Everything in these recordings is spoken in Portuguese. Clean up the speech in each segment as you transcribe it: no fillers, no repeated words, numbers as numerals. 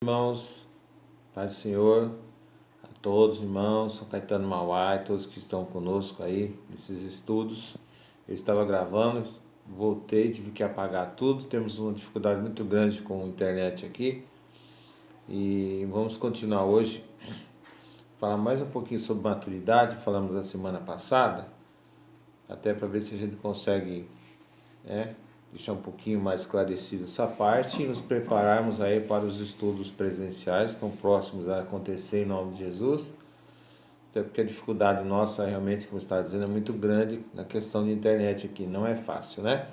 Irmãos, Pai do Senhor, a todos, irmãos, São Caetano Mauá e todos que estão conosco aí nesses estudos. Eu estava gravando, voltei, tive que apagar tudo, temos uma dificuldade muito grande com a internet aqui e vamos continuar hoje, falar mais um pouquinho sobre maturidade, falamos na semana passada, até para ver se a gente consegue deixar um pouquinho mais esclarecida essa parte e nos prepararmos aí para os estudos presenciais, estão próximos a acontecer em nome de Jesus, até porque a dificuldade nossa realmente, como está dizendo, é muito grande na questão de internet aqui, não é fácil, né?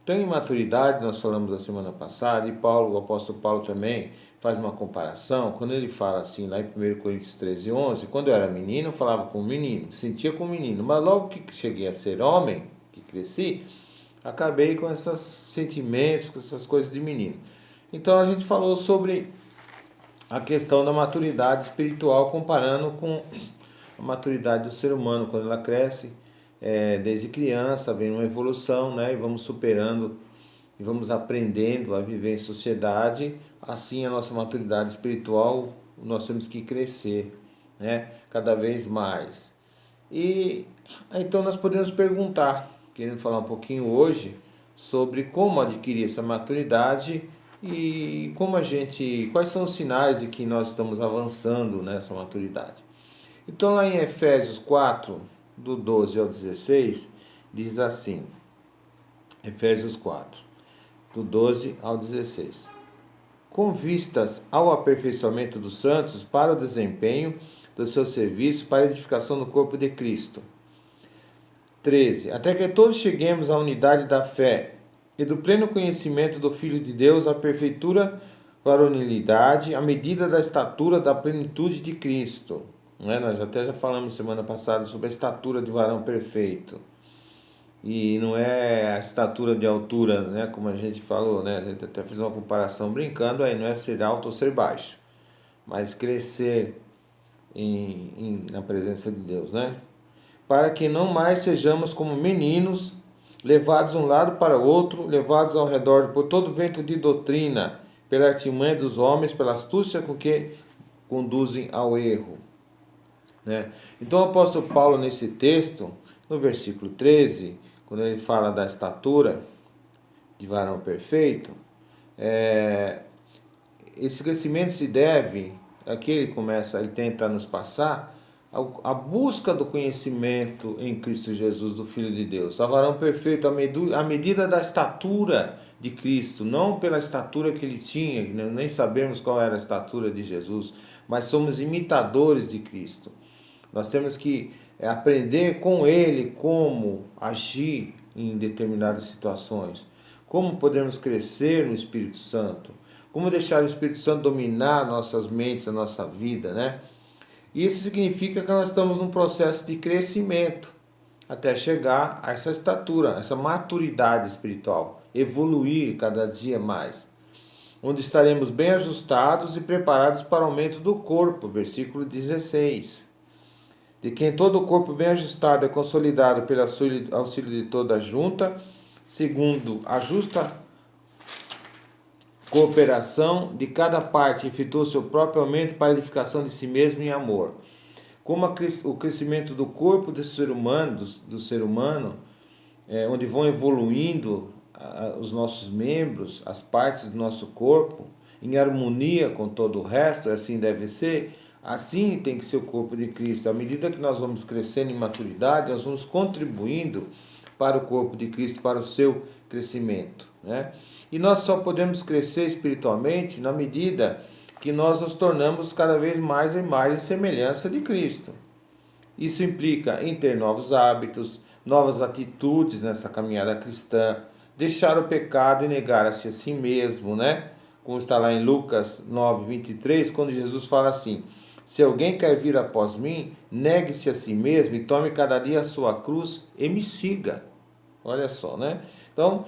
Então, em maturidade, nós falamos na semana passada, e Paulo, o apóstolo Paulo também faz uma comparação, quando ele fala assim, lá em 1 Coríntios 13:11, quando eu era menino, eu falava com menino, sentia com menino, mas logo que cheguei a ser homem, que cresci, acabei com esses sentimentos, com essas coisas de menino. Então a gente falou sobre a questão da maturidade espiritual, comparando com a maturidade do ser humano, quando ela cresce, desde criança, vem uma evolução, né, e vamos superando e vamos aprendendo a viver em sociedade. Assim, a nossa maturidade espiritual, nós temos que crescer, né, cada vez mais. E então nós podemos perguntar, querendo falar um pouquinho hoje sobre como adquirir essa maturidade e quais são os sinais de que nós estamos avançando nessa maturidade. Então lá em Efésios 4, do 12 ao 16, diz assim, Efésios 4, do 12 ao 16. Com vistas ao aperfeiçoamento dos santos para o desempenho do seu serviço para a edificação do corpo de Cristo. 13. Até que todos cheguemos à unidade da fé e do pleno conhecimento do Filho de Deus, à perfeitura varonilidade, à medida da estatura da plenitude de Cristo. Nós até já falamos semana passada sobre a estatura de varão perfeito. E não é a estatura de altura, né, como a gente falou, né? A gente até fez uma comparação brincando, aí não é ser alto ou ser baixo, mas crescer na presença de Deus, né? Para que não mais sejamos como meninos, levados de um lado para o outro, levados ao redor por todo vento de doutrina, pela artimanha dos homens, pela astúcia com que conduzem ao erro. Né? Então o apóstolo Paulo, nesse texto, no versículo 13, quando ele fala da estatura de varão perfeito, esse crescimento se deve, aqui ele tenta nos passar, a busca do conhecimento em Cristo Jesus, do Filho de Deus. A varão perfeito à medida da estatura de Cristo, não pela estatura que ele tinha, nem sabemos qual era a estatura de Jesus, mas somos imitadores de Cristo. Nós temos que aprender com ele como agir em determinadas situações, como podemos crescer no Espírito Santo, como deixar o Espírito Santo dominar nossas mentes, a nossa vida, né? Isso significa que nós estamos num processo de crescimento até chegar a essa estatura, essa maturidade espiritual, evoluir cada dia mais, onde estaremos bem ajustados e preparados para o aumento do corpo, versículo 16. De quem todo o corpo bem ajustado é consolidado pelo auxílio de toda a junta, segundo a justa cooperação de cada parte, efetua seu próprio aumento para a edificação de si mesmo em amor. Como o crescimento do corpo do ser humano, onde vão evoluindo os nossos membros, as partes do nosso corpo, em harmonia com todo o resto, assim deve ser, assim tem que ser o corpo de Cristo. À medida que nós vamos crescendo em maturidade, nós vamos contribuindo para o corpo de Cristo, para o seu crescimento, né? E nós só podemos crescer espiritualmente na medida que nós nos tornamos cada vez mais a imagem e semelhança de Cristo. Isso implica em ter novos hábitos, novas atitudes nessa caminhada cristã, deixar o pecado e negar-se a si mesmo, né? Como está lá em Lucas 9:23, quando Jesus fala assim: se alguém quer vir após mim, negue-se a si mesmo e tome cada dia a sua cruz e me siga. Olha só, né? Então,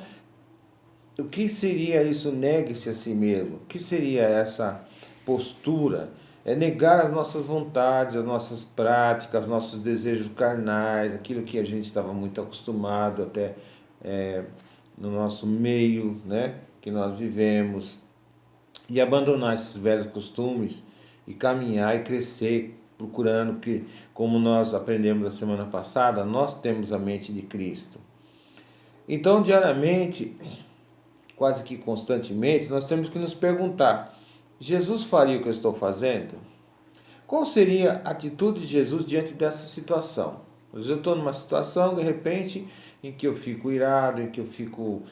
o que seria isso, negue-se a si mesmo? O que seria essa postura? É negar as nossas vontades, as nossas práticas, os nossos desejos carnais, aquilo que a gente estava muito acostumado até no nosso meio, né, que nós vivemos. e abandonar esses velhos costumes e caminhar e crescer, procurando que, como nós aprendemos a semana passada, nós temos a mente de Cristo. Então, diariamente, quase que constantemente, nós temos que nos perguntar: Jesus faria o que eu estou fazendo? Qual seria a atitude de Jesus diante dessa situação? Às vezes eu estou numa situação, de repente, em que eu fico irado, em que eu fico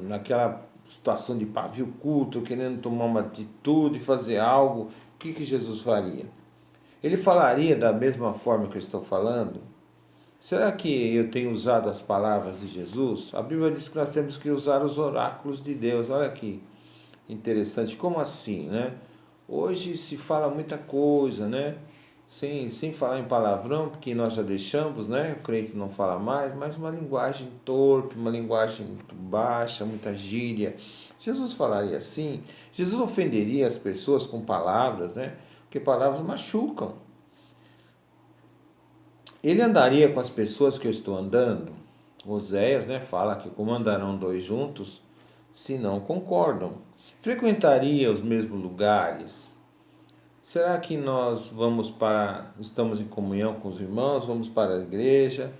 naquela situação de pavio curto, querendo tomar uma atitude, fazer algo. O que Jesus faria? Ele falaria da mesma forma que eu estou falando? Será que eu tenho usado as palavras de Jesus? A Bíblia diz que nós temos que usar os oráculos de Deus. Olha que interessante. Como assim, né? Hoje se fala muita coisa, né? Sem falar em palavrão, porque nós já deixamos, né? O crente não fala mais, mas uma linguagem torpe, uma linguagem muito baixa, muita gíria. Jesus falaria assim? Jesus ofenderia as pessoas com palavras, né? Porque palavras machucam. Ele andaria com as pessoas que eu estou andando? Oséias, né, fala que como andarão dois juntos, se não concordam. Frequentaria os mesmos lugares? Será que nós estamos em comunhão com os irmãos, vamos para a igreja,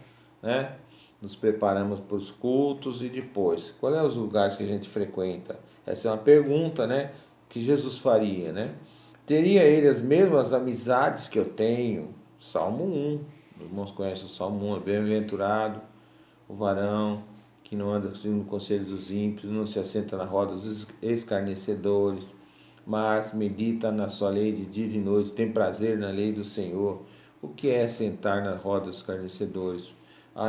né? Nos preparamos para os cultos e depois, qual é os lugares que a gente frequenta? Essa é uma pergunta, né, que Jesus faria, né? Teria ele as mesmas amizades que eu tenho? Salmo 1. Os irmãos conhecem o Salmo 1, é bem-aventurado o varão que não anda no conselho dos ímpios, não se assenta na roda dos escarnecedores, mas medita na sua lei de dia e de noite, tem prazer na lei do Senhor. O que é sentar na roda dos escarnecedores?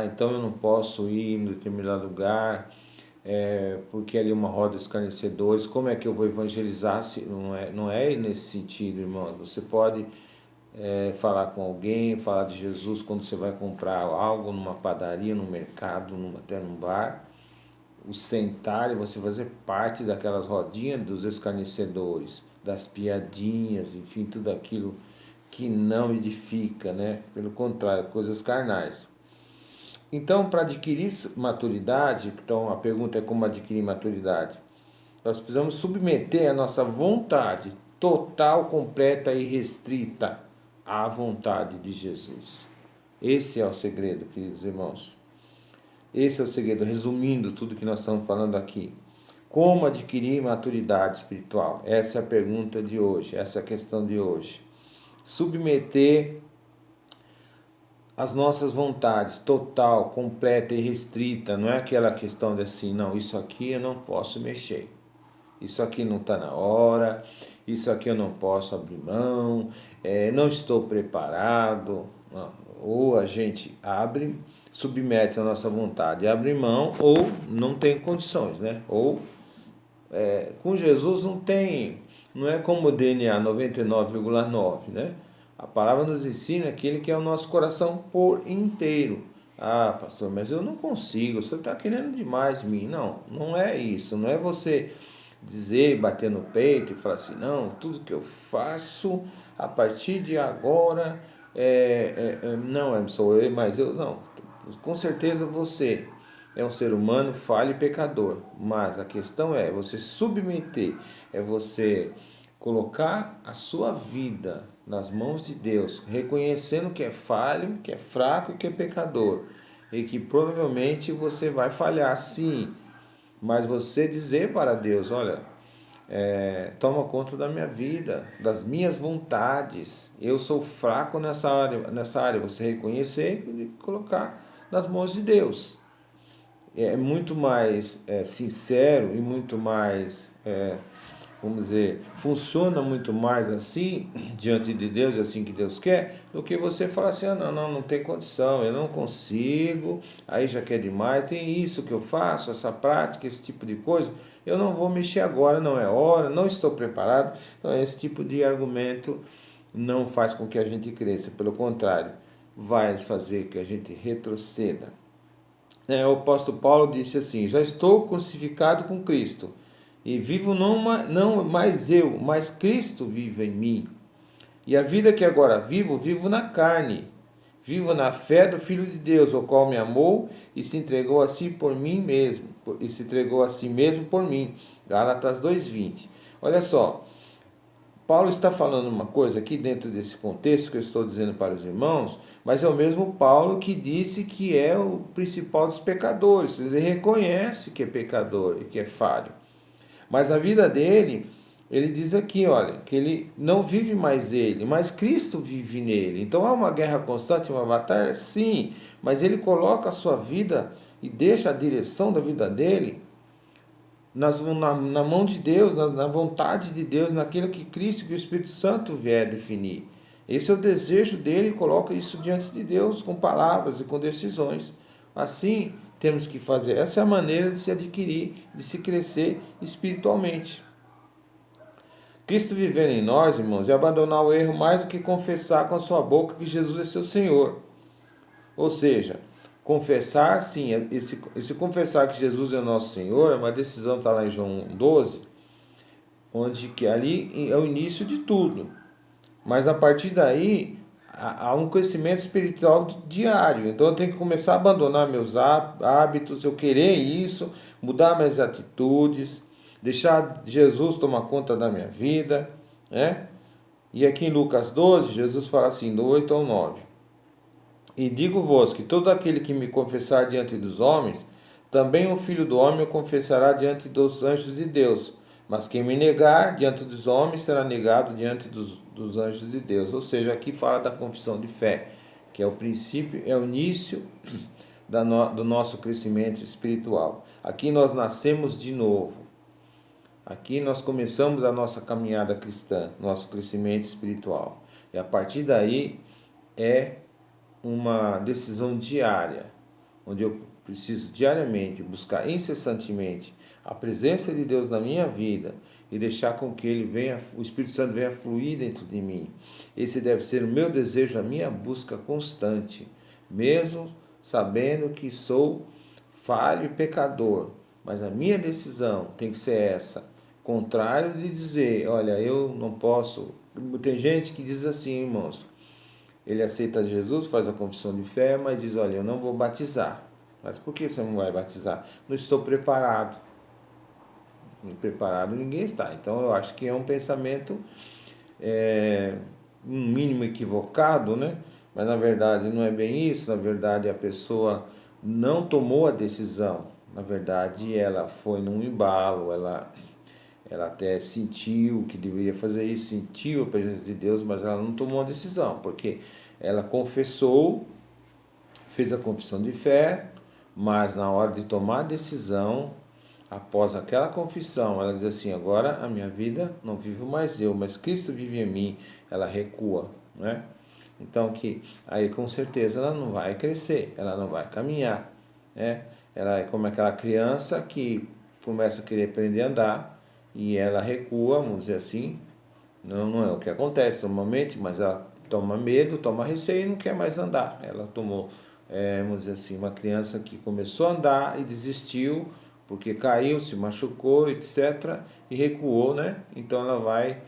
Então eu não posso ir em determinado lugar, porque ali é uma roda de escarnecedores. Como é que eu vou evangelizar? Não é nesse sentido, irmão. Você pode falar com alguém, falar de Jesus quando você vai comprar algo numa padaria, no mercado, até num bar. O sentar e você fazer parte daquelas rodinhas dos escarnecedores, das piadinhas, enfim, tudo aquilo que não edifica, né? Pelo contrário, coisas carnais. Então, para adquirir maturidade, então a pergunta é como adquirir maturidade? Nós precisamos submeter a nossa vontade total, completa e restrita à vontade de Jesus. Esse é o segredo, queridos irmãos. Esse é o segredo, resumindo tudo que nós estamos falando aqui. Como adquirir maturidade espiritual? Essa é a pergunta de hoje, essa é a questão de hoje. Submeter as nossas vontades, total, completa e restrita, não é aquela questão de assim, não, isso aqui eu não posso mexer, isso aqui não está na hora, isso aqui eu não posso abrir mão, não estou preparado. Não. Ou a gente abre, submete a nossa vontade, abre mão, ou não tem condições, né? Ou com Jesus não é como o DNA 99,9, né? A palavra nos ensina aquele que é o nosso coração por inteiro. Ah, pastor, mas eu não consigo, você está querendo demais de mim. Não, não é isso. Não é você dizer, bater no peito e falar assim, não, tudo que eu faço a partir de agora, não sou eu, mas eu não. Com certeza você é um ser humano falho e pecador, mas a questão é você submeter, é você colocar a sua vida nas mãos de Deus, reconhecendo que é falho, que é fraco e que é pecador, e que provavelmente você vai falhar sim, mas você dizer para Deus, olha, toma conta da minha vida, das minhas vontades, eu sou fraco nessa área, você reconhecer e colocar nas mãos de Deus. É muito mais sincero e muito mais, vamos dizer, funciona muito mais assim, diante de Deus, assim que Deus quer, do que você falar assim, não tem condição, eu não consigo, aí já quer demais, tem isso que eu faço, essa prática, esse tipo de coisa, eu não vou mexer agora, não é hora, não estou preparado. Então esse tipo de argumento não faz com que a gente cresça, pelo contrário, vai fazer que a gente retroceda. O apóstolo Paulo disse assim, já estou crucificado com Cristo, e vivo não mais eu, mas Cristo vive em mim. E a vida que agora vivo na carne. Vivo na fé do Filho de Deus, o qual me amou e se entregou a si por mim mesmo, e se entregou a si mesmo por mim. Gálatas 2:20. Olha só, Paulo está falando uma coisa aqui dentro desse contexto que eu estou dizendo para os irmãos, mas é o mesmo Paulo que disse que é o principal dos pecadores. Ele reconhece que é pecador e que é falho. Mas a vida dele, ele diz aqui, olha, que ele não vive mais ele, mas Cristo vive nele. Então há uma guerra constante, uma batalha, sim, mas ele coloca a sua vida e deixa a direção da vida dele na mão de Deus, na vontade de Deus, naquilo que Cristo, que o Espírito Santo vier definir. Esse é o desejo dele e coloca isso diante de Deus com palavras e com decisões. Assim, temos que fazer. Essa é a maneira de se adquirir, de se crescer espiritualmente. Cristo viver em nós, irmãos, é abandonar o erro mais do que confessar com a sua boca que Jesus é seu Senhor. Ou seja, confessar, sim, esse confessar que Jesus é o nosso Senhor é uma decisão, está lá em João 12, onde que ali é o início de tudo. Mas a partir daí, há um crescimento espiritual diário. Então eu tenho que começar a abandonar meus hábitos, eu querer isso, mudar minhas atitudes, deixar Jesus tomar conta da minha vida, né? E aqui em Lucas 12, Jesus fala assim, do 8 ao 9. E digo-vos que todo aquele que me confessar diante dos homens, também o Filho do Homem o confessará diante dos anjos de Deus. Mas quem me negar diante dos homens será negado diante dos anjos de Deus. Ou seja, aqui fala da confissão de fé, que é o princípio, é o início do nosso crescimento espiritual. Aqui nós nascemos de novo. Aqui nós começamos a nossa caminhada cristã, nosso crescimento espiritual. E a partir daí é uma decisão diária, onde eu preciso diariamente buscar incessantemente a presença de Deus na minha vida e deixar com que ele venha, o Espírito Santo venha fluir dentro de mim. Esse deve ser o meu desejo, a minha busca constante, mesmo sabendo que sou falho e pecador, mas a minha decisão tem que ser essa, contrário de dizer, olha, eu não posso. Tem gente que diz assim, irmãos, ele aceita Jesus, faz a confissão de fé, mas diz, olha, eu não vou batizar. Mas por que você não vai batizar? Não estou preparado. Preparado ninguém está. Então eu acho que é um pensamento um mínimo equivocado, né? Mas na verdade não é bem isso. Na verdade a pessoa não tomou a decisão. Na verdade ela foi num embalo, ela até sentiu que deveria fazer isso, sentiu a presença de Deus, mas ela não tomou a decisão, porque ela confessou, fez a confissão de fé, mas na hora de tomar a decisão, após aquela confissão, ela diz assim, agora a minha vida não vivo mais eu, mas Cristo vive em mim, ela recua, né? Então que aí com certeza ela não vai crescer, ela não vai caminhar, né? Ela é como aquela criança que começa a querer aprender a andar e ela recua, vamos dizer assim, não é o que acontece normalmente, mas ela toma medo, toma receio e não quer mais andar. Ela tomou, vamos dizer assim, uma criança que começou a andar e desistiu, porque caiu, se machucou, etc., e recuou, né? Então ela vai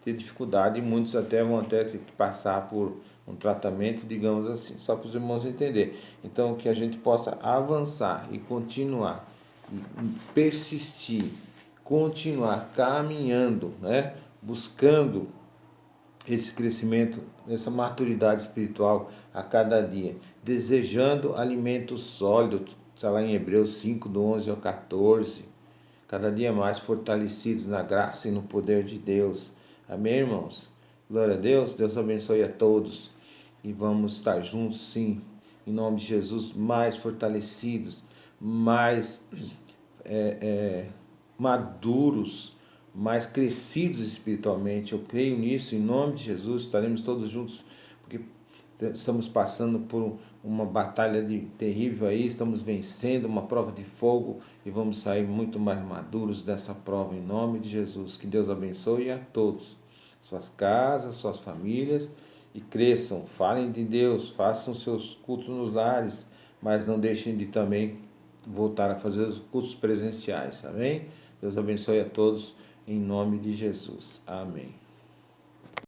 ter dificuldade e muitos até vão até ter que passar por um tratamento, digamos assim, só para os irmãos entenderem. Então que a gente possa avançar e continuar, e persistir, continuar caminhando, né? Buscando esse crescimento, essa maturidade espiritual a cada dia, desejando alimento sólido, está lá em Hebreus 5, do 11 ao 14, cada dia mais fortalecidos na graça e no poder de Deus. Amém, irmãos? Glória a Deus, Deus abençoe a todos e vamos estar juntos, sim, em nome de Jesus, mais fortalecidos, mais maduros, mais crescidos espiritualmente. Eu creio nisso, em nome de Jesus, estaremos todos juntos, porque estamos passando por uma batalha terrível aí, estamos vencendo uma prova de fogo e vamos sair muito mais maduros dessa prova, em nome de Jesus. Que Deus abençoe a todos, suas casas, suas famílias, e cresçam, falem de Deus, façam seus cultos nos lares, mas não deixem de também voltar a fazer os cultos presenciais, amém? Deus abençoe a todos, em nome de Jesus. Amém.